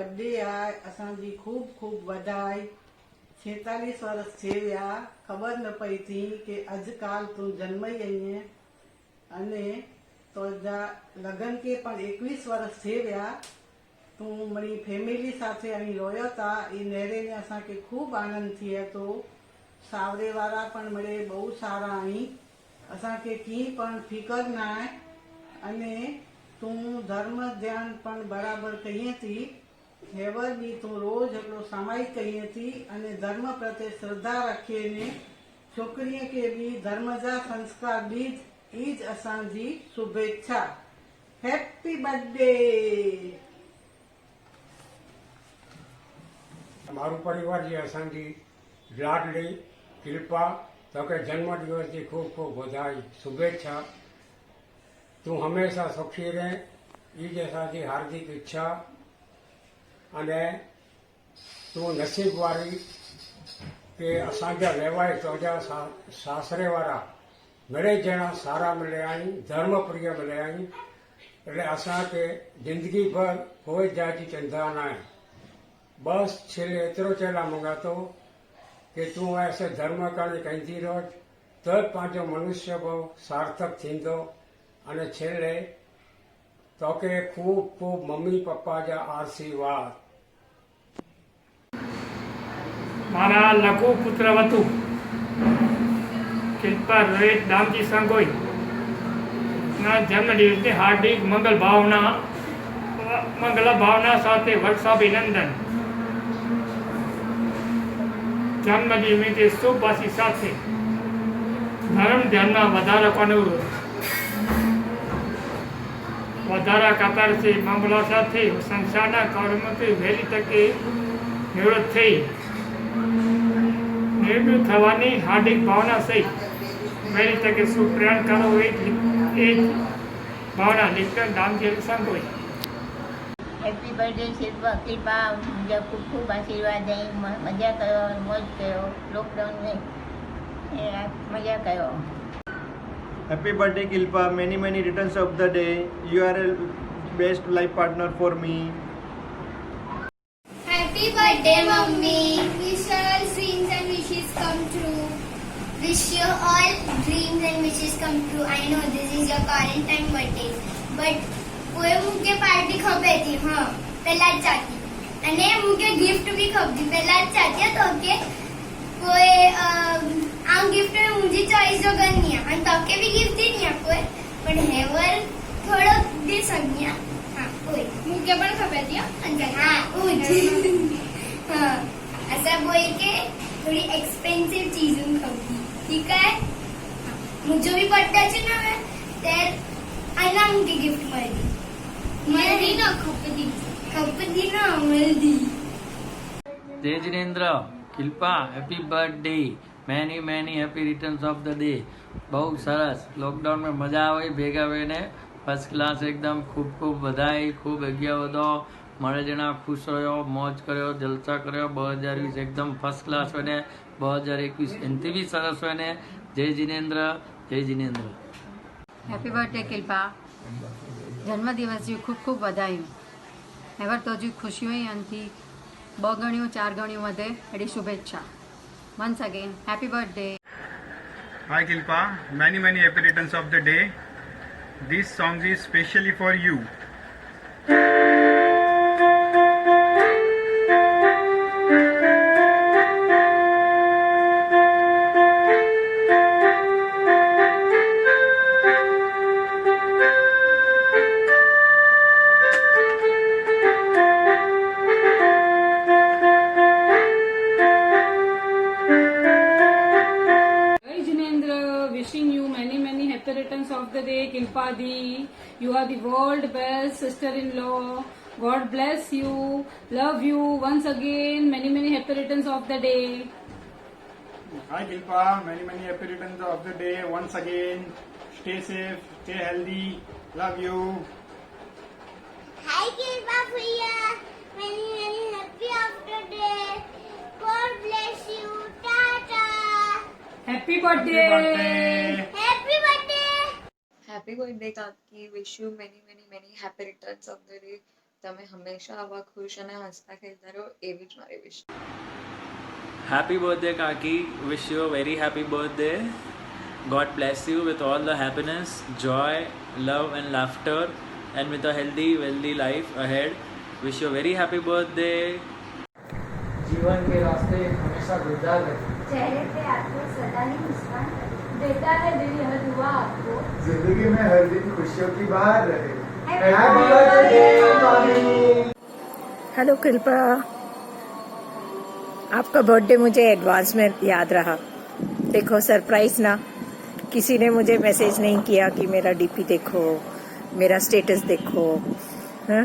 Birthday आहे असांजी खूब खूब बधाई 46 वर्ष थी विया ख़बर न पई थी कि अॼुकाल तूं जन्म ई आहीं अने तुंहिंजा लग्न के पण 21 वर्ष थी विया तूं मरी फैमिली साथे અહીં રોયો था એ નેરેને असांखे खूब आनंद थिए थो सावरे वारा पण मरे बहु सारा અહીં असांखे कीअं पण फिकर न आहे अने तूं धर्म ध्यान पण बराबर कईं थी हेवर बि तूं रोज हिकिड़ो सामायिक कईं थी अने धर्म प्रति श्रद्धा रखे ने छोकिरीअ खे बि धर्म जा संस्कार ॾीज ईज असांजी शुभेच्छा। Happy birthday. मारू परिवार जी असांजी लाडली कृपा तोखे जन्मदिवस की खूब खूब बधाई शुभेच्छा। तू हमेशा सुखी रहे ई असांजी हार्दिक इच्छा अने तू नसीब वारी के असांजा वेवाए तुंहिंजा सासरे वारा मिड़े ॼणा सारा मिले आई धर्म प्रिय मिले आई એટલે असांखे जिंदगी भर कोई जाति चिंता न आहे। बस छेले एतिरो चेला मंगातो कि तूं ऐसे धर्म करण कंदी रहो त पंहिंजो मनुष्य भाव सार्थक थींदो अने छेले तोखे खूब खूब मम्मी पप्पा जा आशीर्वाद। मारा लघु पुत्र वतु कृपा रोहित दामजी संगोई ना जन्मदिवसની હાર્દિક મંગલ ભાવના સાથે વર્ષાભિનંદન। જન્મદિન નિમિત્તે શુભ આશી સાથે ધર્મ ધ્યાનમાં વધારો અનુરોધ વધારા કતારથી મામલા સાથે સંસારના કર્મથી વહેલી તકે નિવૃત્ત થઈ નિર્મળ થવાની હાર્દિક ભાવના સહિત વહેલી તકે સુપ્રયાણ કરો એ भावना लिखकर दाम के संग हैप्पी बर्थडे शिल्पा कृपा मुझे खूब खूब आशीर्वाद दें मजा करो मौज करो लॉकडाउन में मजा करो। Happy birthday Kilpa, many returns of the day. You are a best life partner for me. Happy birthday mummy. Wish all dreams and wishes come true. Wish you all dreams and wishes come true. I know this is your quarantine birthday, but कोई मुझे party खपे थी हाँ पहला चाहती अने मुझे gift भी खपती पहला चाहती तो के कोई आ गिफ्ट में मुझे चॉइस जो करनी है और तो के भी गिफ्ट ही नहीं है कोई पर हेवर थोड़ा दे सकनी है हाँ कोई मुझे पण खपे थी अंकल हाँ हाँ ऐसा बोल के थोड़ी एक्सपेंसिव चीज़ों खपती ठीक है मुझे भी बर्थडे છે ને ત્યારે આના મુકે गिफ्ट મળી ના ખપતી ના મળી। जय Jinendra Kilpa happy birthday many happy returns of the day. बहुत सरस लॉकडाउन में मजा आवे भेगा ने फर्स्ट क्लास एकदम खूब खूब बधाई खूब अग्या वधो मरे जना खुश रहो मौज करो जलसा करो 2020 एकदम फर्स्ट क्लास बने 2021 एनती भी सरस बने। जय जिनेन्द्र जय जिनेन्द्र। हैप्पी बर्थडे किल्पा जन्मदिवस जी खूब खूब बधाई एवर तो जी खुशियों अंती 2 गणियों 4 गणियों मधे एडी शुभेच्छा। Once again happy birthday. Hi Kilpa, many happy returns of the day. This song is specially for you. Wishing you many happy returns of the day Kilpa di. You are the world best sister-in-law. God bless you. Love you once again. Many happy returns of the day. Hi Kilpa, many happy returns of the day once again. Stay safe, stay healthy. Love you. Hi Kilpa Priya. Many happy of the day. God bless you. Tata. Happy birthday. Happy birthday. Happy birthday Kaki. Wish you many happy returns of the day. તમે હંમેશા આવા ખુશ અને હસતા ખેલતા રહો એવી જ મારી વિશ. Happy birthday, Kaki. Wish you a very happy birthday. God bless you with all the happiness, joy, love, and laughter, and with a healthy, wealthy life ahead. Wish you a very happy birthday. जीवन के रास्ते हमेशा गुलजार रहे, चेहरे पे आपको सदा ही मुस्कान देता है दिल यह दुआ आपको, जिंदगी में हर दिन खुशियों की बहार रहे. Happy birthday, mummy. हेलो कृपा, आपका बर्थडे मुझे एडवांस में याद रहा. देखो सरप्राइज ना, किसी ने मुझे मैसेज नहीं किया कि मेरा डीपी देखो, मेरा स्टेटस देखो. हाँ?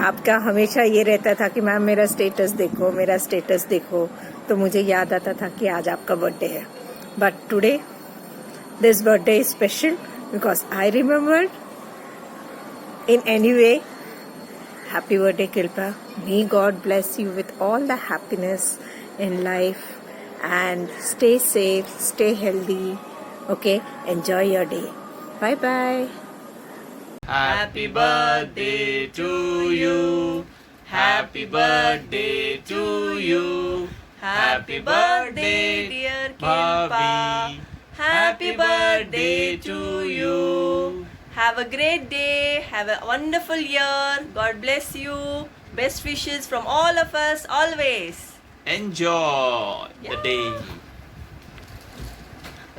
आपका हमेशा ये रहता था कि मैम मेरा स्टेटस देखो, मेरा स्टेटस देखो, तो मुझे याद आता था कि आज आपका बर्थडे है. But today this birthday is special because I remembered in any way. Happy birthday Kilpa. May God bless you with all the happiness in life and stay safe, stay healthy. Okay, enjoy your day. Bye bye. Happy birthday to you. Happy birthday to you. Happy birthday dear Kilpa. Happy birthday to you. Have a great day. Have a wonderful year. God bless you. Best wishes from all of us always. Enjoy the day.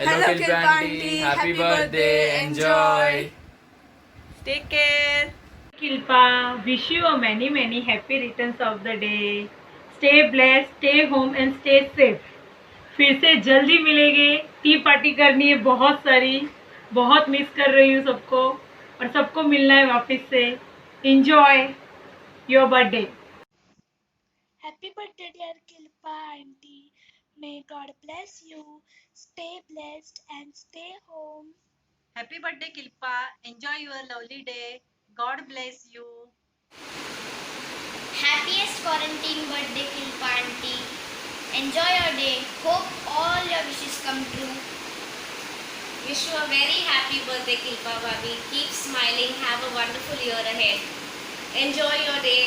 Hello Kilpa aunty. Happy birthday. Enjoy. Take care. Kilpa, wish you a many happy returns of the day. Stay blessed, stay home and stay safe. फिर से जल्दी मिलेंगे. T party करनी है बहुत सारी. बहुत miss कर रही हूँ सबको और सबको मिलना है वापस से. Enjoy your birthday. Happy birthday dear Kilpa aunty. May God bless you. Stay blessed and stay home. Happy birthday Kilpa. Enjoy your lovely day. God bless you. Happiest quarantine birthday Kilpa aunty. Enjoy your day. Hope all your wishes come true. Wish you a very happy birthday, Kilpa Bhabi. Keep smiling. Have a wonderful year ahead. Enjoy your day.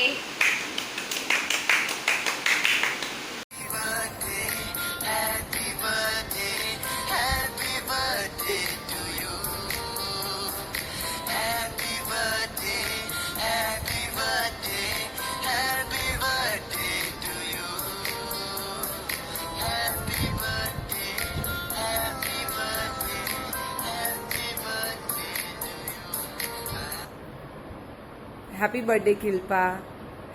Happy birthday Kilpa.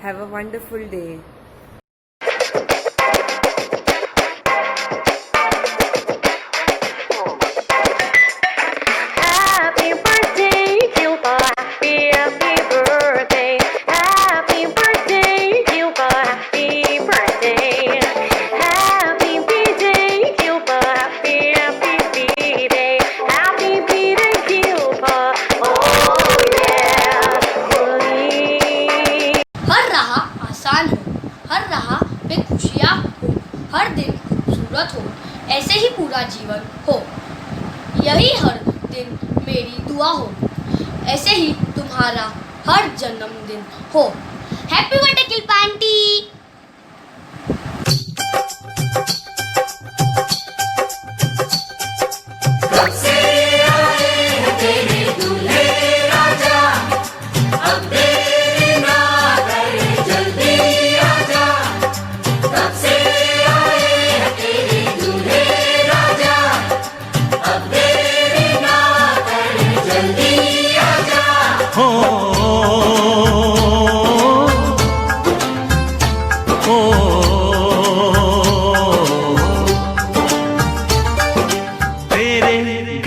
Have a wonderful day. Happy birthday, Kilpa. Happy birthday. Happy birthday, Kilpa. Happy birthday. Happy birthday, Kilpa. Happy birthday. Happy birthday, Kilpa. Oh yeah. हर राह आसान हो, हर राह पे खुशियाँ हो, हर दिन खूबसूरत हो, ऐसे ही पूरा जीवन हो. यही हर दिन मेरी दुआ हो, ऐसे ही तुम्हारा हर जन्मदिन हो. Happy birthday Kilpa aunty.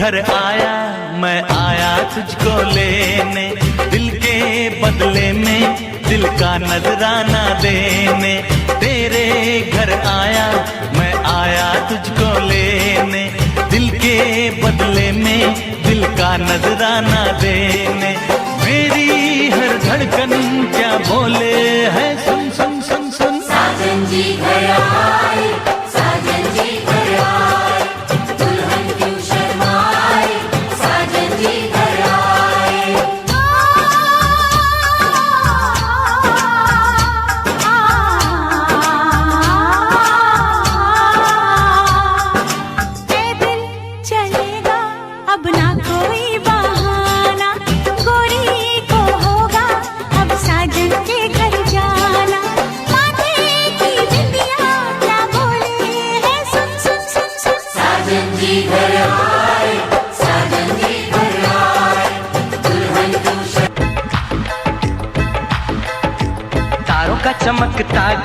घर आया मैं आया तुझको लेने, दिल के बदले में दिल का नजराना देने. तेरे घर आया मैं आया तुझको लेने, दिल के बदले में दिल का नजराना देने. मेरी हर धड़कन क्या बोले है सुन सुन सुन सुन. साजन जी घर आए, साजन जी घर आए, दुल्हन क्यों शर्माए, साजन जी घर आए.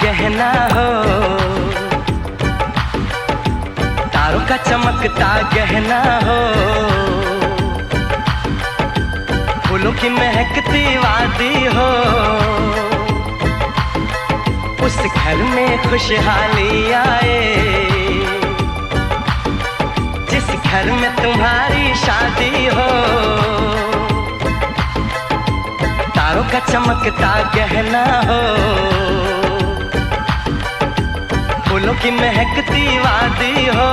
गहना हो, तारों का चमकता गहना हो, फूलों की महकती वादी हो, उस घर में खुशहाली आए, जिस घर में तुम्हारी शादी हो। तारों का चमकता गहना हो, फूलों की महकती वादी हो।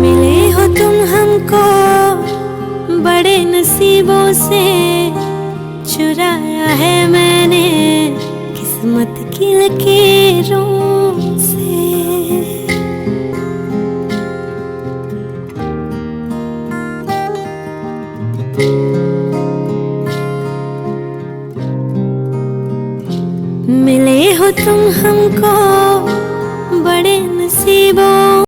मिले हो तुम हमको बड़े नसीबों से, चुराया है मैंने किस्मत की लकीरों से। मिले हो तुम हमको बड़े नसीबों